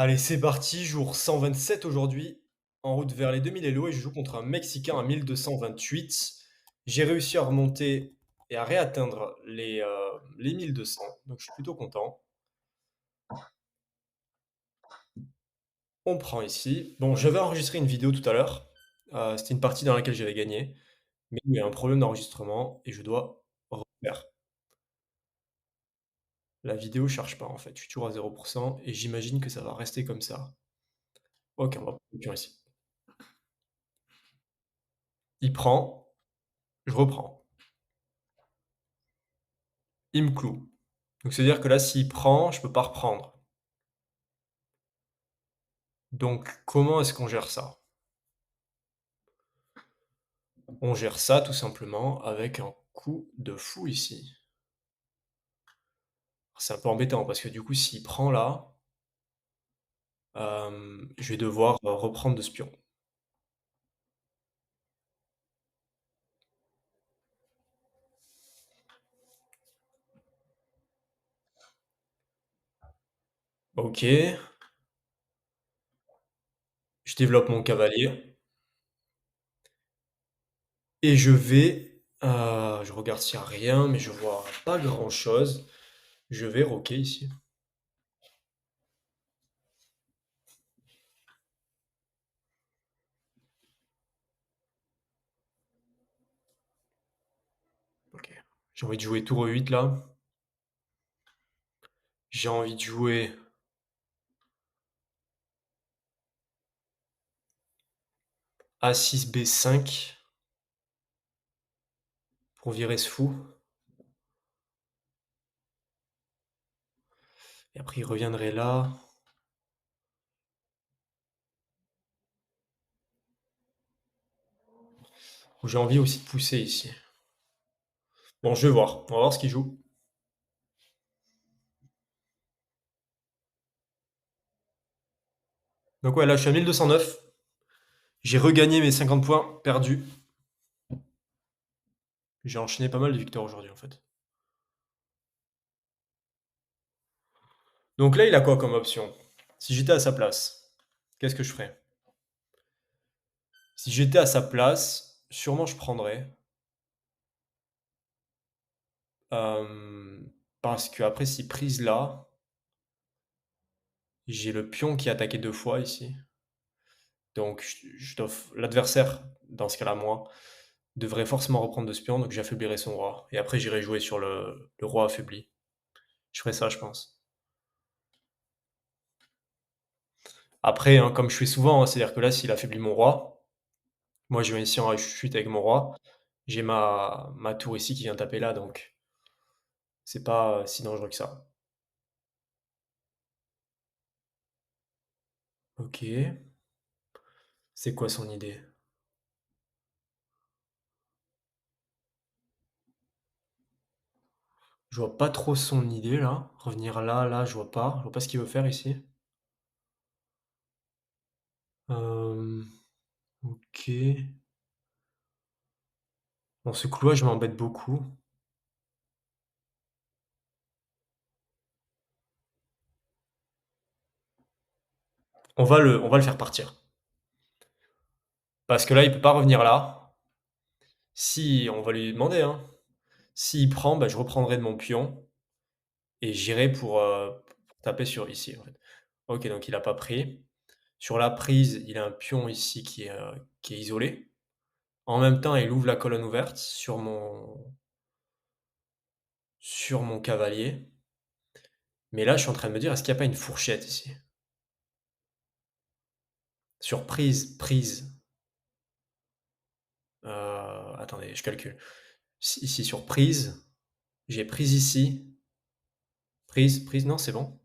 Allez, c'est parti, jour 127 aujourd'hui, en route vers les 2000 Elo et je joue contre un Mexicain à 1228. J'ai réussi à remonter et à réatteindre les 1200, donc je suis plutôt content. On prend ici. Bon, j'avais enregistré une vidéo tout à l'heure, c'était une partie dans laquelle j'avais gagné, mais il y a un problème d'enregistrement et je dois refaire. La vidéo charge pas en fait, je suis toujours à 0 et j'imagine que ça va rester comme ça. OK, on va prendre le pion ici. Il prend, je reprends. Il me cloue. Donc c'est-à-dire que là, s'il prend, je peux pas reprendre. Donc comment est-ce qu'on gère ça? On gère ça tout simplement avec un coup de fou ici. C'est un peu embêtant parce que du coup, s'il prend là, je vais devoir, reprendre de ce pion. OK, je développe mon cavalier et je regarde s'il y a rien, mais je vois pas grand-chose. Je vais roquer ici. OK. J'ai envie de jouer tour E8 là. J'ai envie de jouer A6 B5 pour virer ce fou. Et après, il reviendrait là. J'ai envie aussi de pousser ici. Bon, je vais voir. On va voir ce qu'il joue. Donc ouais, là, je suis à 1209. J'ai regagné mes 50 points perdus. J'ai enchaîné pas mal de victoires aujourd'hui, en fait. Donc là, il a quoi comme option? Si j'étais à sa place, qu'est-ce que je ferais? Si j'étais à sa place, sûrement je prendrais. Euh, parce que après, si prise là, j'ai le pion qui est attaqué deux fois ici. Donc l'adversaire, dans ce cas-là, moi, devrait forcément reprendre de ce pion, donc j'affaiblirai son roi. Et après, j'irai jouer sur le roi affaibli. Je ferai ça, je pense. Après, hein, comme je fais souvent, hein, c'est-à-dire que là, s'il affaiblit mon roi, moi je vais ici en chute avec mon roi. J'ai ma tour ici qui vient taper là, donc c'est pas si dangereux que ça. Ok. C'est quoi son idée? Je vois pas trop son idée là. Revenir là, là, je vois pas. Je vois pas ce qu'il veut faire ici. Euh, ok. Bon, ce clouage m'embête beaucoup. On va le faire partir. Parce que là, il peut pas revenir là. Si, on va lui demander, hein. S'il prend, bah, je reprendrai de mon pion et j'irai pour taper sur ici, en fait. Ok, donc il a pas pris. Sur la prise, il a un pion ici qui est isolé. En même temps, il ouvre la colonne ouverte sur mon cavalier. Mais là, je suis en train de me dire, est-ce qu'il n'y a pas une fourchette ici? Sur prise, prise. Attendez, je calcule. Ici, sur prise, j'ai prise ici. Prise, prise, non, c'est bon.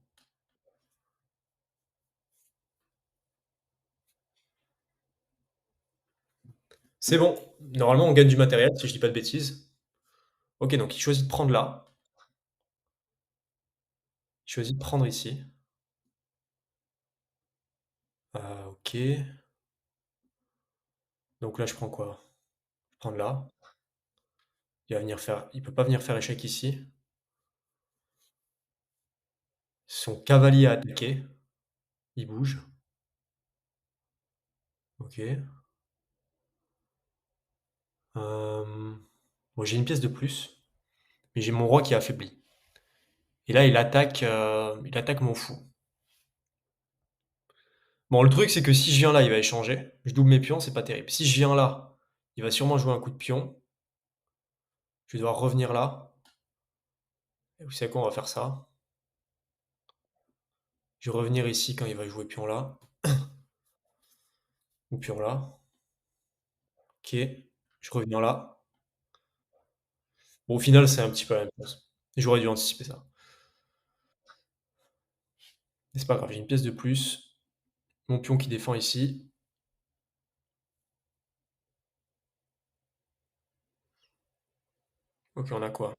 C'est bon. Normalement, on gagne du matériel, si je dis pas de bêtises. Ok, donc il choisit de prendre là. Il choisit de prendre ici. Ok. Donc là, je prends quoi? Je prends là. Il peut pas venir faire échec ici. Son cavalier a attaqué. Il bouge. OK. Bon, j'ai une pièce de plus, mais j'ai mon roi qui est affaibli. Et là, il attaque mon fou. Bon, le truc, c'est que si je viens là, il va échanger. Je double mes pions, c'est pas terrible. Si je viens là, il va sûrement jouer un coup de pion. Je vais devoir revenir là. Et vous savez quoi? On va faire ça. Je vais revenir ici quand il va jouer pion là, ou pion là. OK. Je reviens là. Bon, au final, c'est un petit peu la même chose. J'aurais dû anticiper ça. Mais c'est pas grave, j'ai une pièce de plus. Mon pion qui défend ici. OK, on a quoi?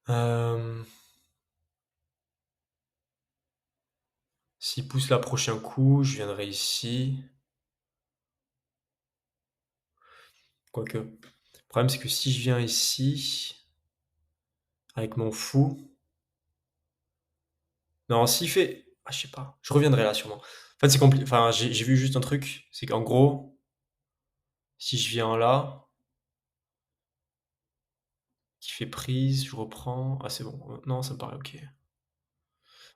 Hem, S'il pousse là, prochain coup, je viendrai ici. Quoique, le problème, c'est que si je viens ici, avec mon fou, non, s'il fait, ah, je sais pas, je reviendrai là sûrement. En fait, c'est compliqué. Enfin, j'ai vu juste un truc, c'est qu'en gros, si je viens là, qui fait prise, je reprends. Ah, c'est bon. Non, ça me paraît OK.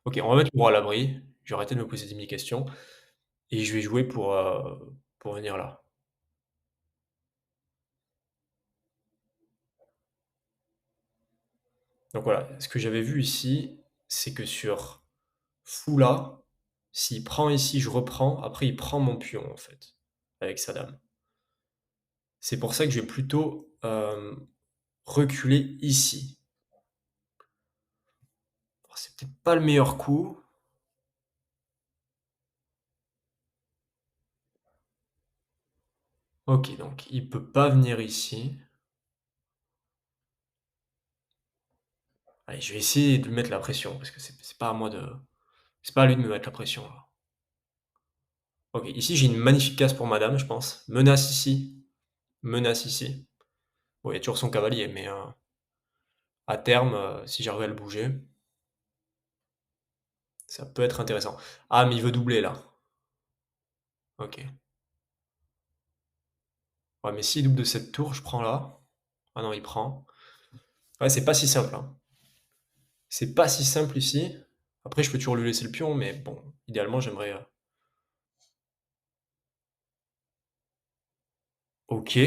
OK, on va mettre le roi à l'abri. Je vais arrêter de me poser 10 000 questions et je vais jouer pour venir là. Donc voilà, ce que j'avais vu ici, c'est que sur fou là, s'il prend ici, je reprends. Après, il prend mon pion, en fait, avec sa dame. C'est pour ça que je vais plutôt reculer ici. Alors, c'est peut-être pas le meilleur coup. Ok, donc il peut pas venir ici. Allez, je vais essayer de lui mettre la pression, parce que c'est pas à moi de... C'est pas à lui de me mettre la pression, là. Ok, ici j'ai une magnifique case pour madame, je pense. Menace ici. Menace ici. Bon, il y a toujours son cavalier, mais à terme, si j'arrive à le bouger, ça peut être intéressant. Ah, mais il veut doubler, là. Ok. Ouais, mais s'il double de cette tour, je prends là. Ah non, il prend. Ouais, c'est pas si simple, hein. C'est pas si simple ici. Après, je peux toujours lui laisser le pion, mais bon, idéalement, j'aimerais... Ok.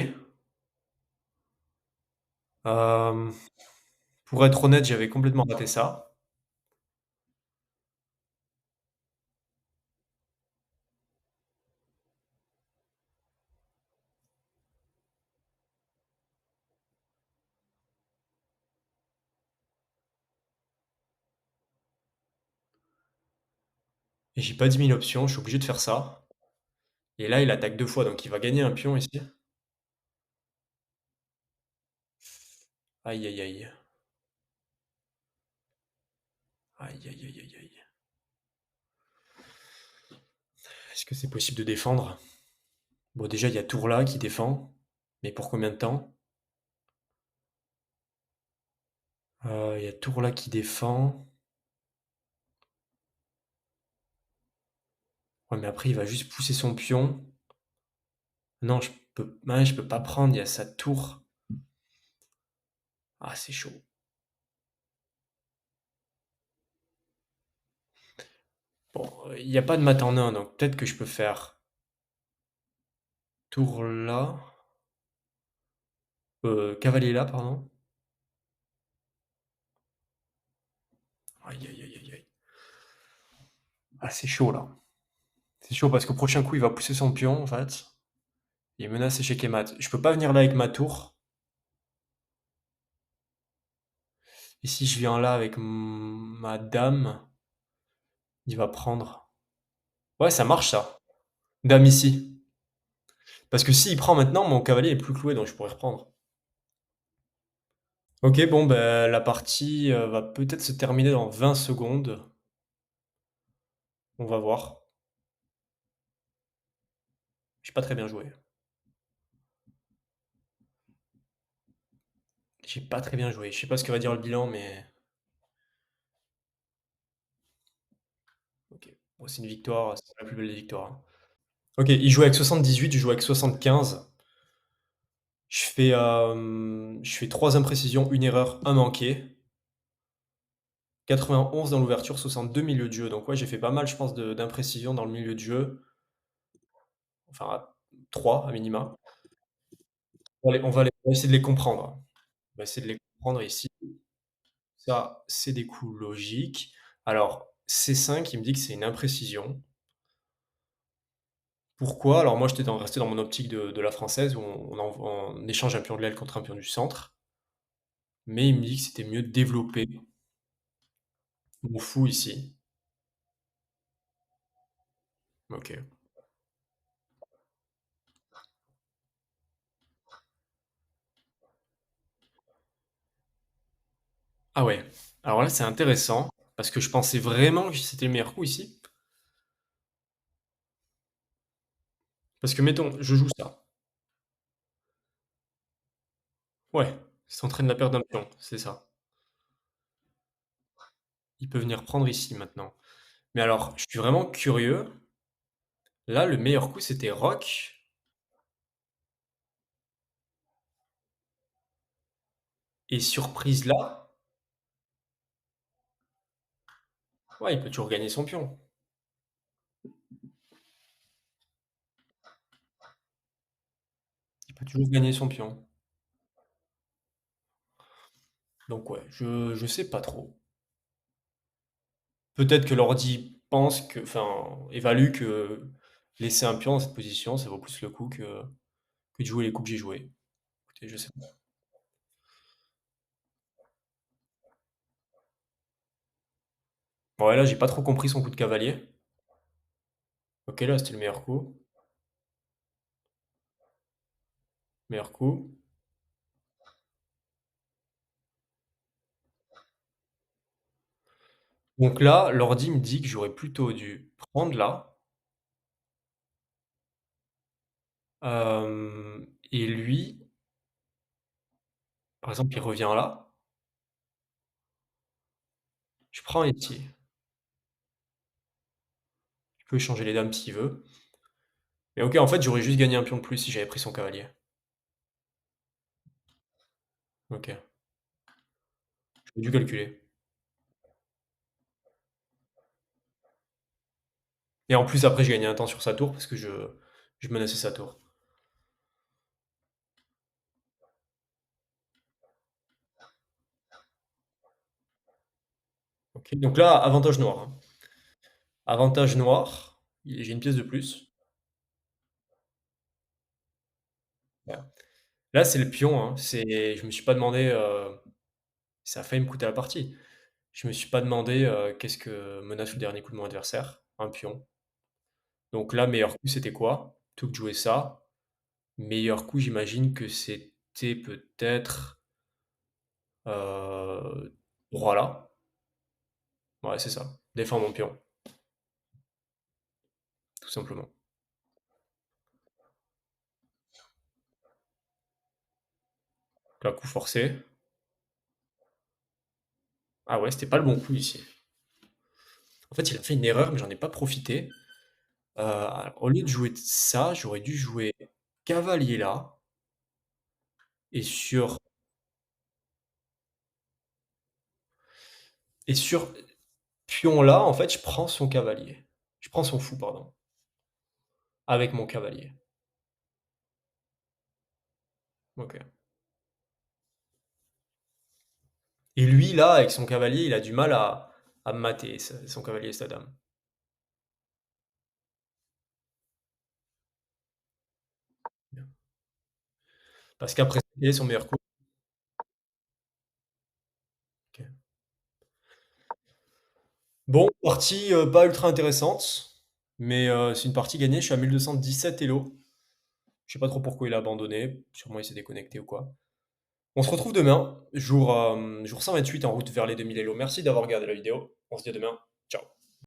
Euh, pour être honnête, j'avais complètement raté ça. Et j'ai pas 10 000 options, je suis obligé de faire ça. Et là, il attaque deux fois, donc il va gagner un pion ici. Aïe, aïe, aïe. Aïe, aïe, aïe, aïe, aïe. Est-ce que c'est possible de défendre? Bon, déjà, il y a Tour là qui défend. Mais pour combien de temps? Il y a Tour là qui défend. Ouais, mais après, il va juste pousser son pion. Non, ouais, je peux pas prendre, il y a sa tour. Ah, c'est chaud. Bon, il n'y a pas de mat en un, donc peut-être que je peux faire tour là. Cavalier là, pardon. Aïe, aïe, aïe, aïe, aïe. Ah, c'est chaud là. C'est chaud parce qu'au prochain coup, il va pousser son pion, en fait. Il menace échec et mat. Je peux pas venir là avec ma tour. Et si je viens là avec ma dame, il va prendre. Ouais, ça marche ça. Dame ici. Parce que s'il prend maintenant, mon cavalier est plus cloué, donc je pourrais reprendre. Ok, bon, ben, la partie va peut-être se terminer dans 20 secondes. On va voir. J'ai pas très bien joué. J'ai pas très bien joué. Je sais pas ce que va dire le bilan, mais OK. Bon, c'est une victoire, c'est la plus belle des victoires, hein. OK, il joue avec 78, je joue avec 75. Je fais 3 imprécisions, une erreur, un manqué. 91 dans l'ouverture, 62 milieu de jeu. Donc ouais, j'ai fait pas mal, je pense, d'imprécisions dans le milieu de jeu. Enfin, 3 à minima. On va essayer de les comprendre. On va essayer de les comprendre ici. Ça, c'est des coups logiques. Alors, C5, il me dit que c'est une imprécision. Pourquoi? Alors moi, j'étais resté dans mon optique de la française où on échange un pion de l'aile contre un pion du centre. Mais il me dit que c'était mieux de développer mon fou ici. Ok. Ah ouais. Alors là, c'est intéressant parce que je pensais vraiment que c'était le meilleur coup ici. Parce que mettons, je joue ça. Ouais, ça entraîne la perte d'un pion, c'est ça. Il peut venir prendre ici maintenant. Mais alors, je suis vraiment curieux. Là, le meilleur coup, c'était roc. Et surprise là, ouais, il peut toujours gagner son pion. Il peut toujours gagner son pion. Donc ouais, je sais pas trop. Peut-être que l'ordi pense que, enfin, évalue que laisser un pion dans cette position, ça vaut plus le coup que de jouer les coups que j'ai joués. Écoutez, je sais pas. Bon, ouais, là, j'ai pas trop compris son coup de cavalier. Ok, là, c'était le meilleur coup. Meilleur coup. Donc là, l'ordi me dit que j'aurais plutôt dû prendre là. Et lui, par exemple, il revient là. Je prends ici. Il peut échanger les dames s'il veut. Mais ok, en fait, j'aurais juste gagné un pion de plus si j'avais pris son cavalier. Ok, j'aurais dû calculer. Et en plus, après, j'ai gagné un temps sur sa tour parce que je menaçais sa tour. Ok, donc là, avantage noir, hein. Avantage noir, j'ai une pièce de plus. Voilà. Là, c'est le pion, hein. Je me suis pas demandé, ça a failli me coûter la partie. Je me suis pas demandé qu'est-ce que menace le dernier coup de mon adversaire. Un pion. Donc là, meilleur coup, c'était quoi? Plutôt que de jouer ça. Meilleur coup, j'imagine que c'était peut-être roi là. Ouais, c'est ça. Défendre mon pion, tout simplement. Là, coup forcé. Ah ouais, c'était pas le bon coup ici. En fait, il a fait une erreur, mais j'en ai pas profité. Au lieu de jouer ça, j'aurais dû jouer cavalier là. Et sur pion là, en fait, je prends son cavalier. Je prends son fou, pardon. Avec mon cavalier. Ok. Et lui, là, avec son cavalier, il a du mal à me mater, son cavalier et sa dame. Parce qu'après, quel est son meilleur coup? Ok. Bon, partie pas ultra intéressante, mais c'est une partie gagnée. Je suis à 1217 Elo. Je sais pas trop pourquoi il a abandonné. Sûrement il s'est déconnecté ou quoi. On se retrouve demain, jour 128 en route vers les 2000 Elo. Merci d'avoir regardé la vidéo. On se dit à demain. Ciao.